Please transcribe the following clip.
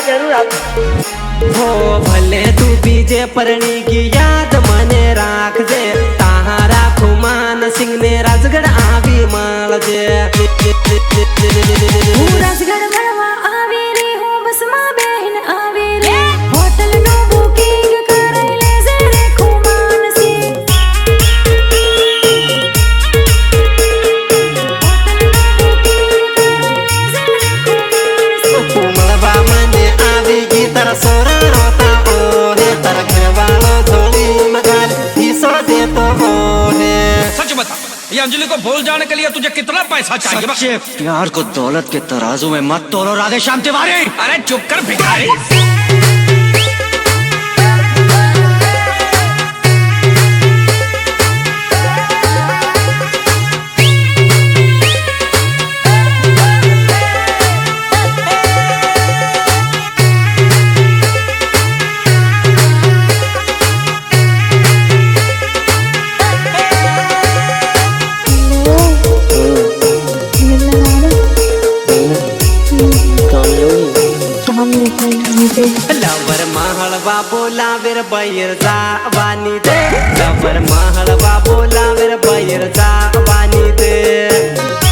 जरूर आप हो भले तू बीजे परणी की याद मने राख दे ताहारा खुमान सिंह ने राजगढ़ आवी माल जे राजगढ़ मरवा आवे रे हो बस मां बहन आवे रे होटल नो बुकिंग कराई ले जे रे खुमान सिंह मलबा मने आवी की तर सोरा रोता ओ हे तर घर वालो झोली मगाल हिस्सा दे तो ओ हे। सच बता, ये अंजलि को भूल जाने के लिए तुझे कितना पैसा चाहिए? सच्चे प्यार को दौलत के तराजू में मत तोलो राधे श्याम तिवारी। अरे चुप कर भिखारी। लवर महलवा बोला वीर बैर जा बानी दे लवर महलवा बोला वीर बैर जा बानी दे।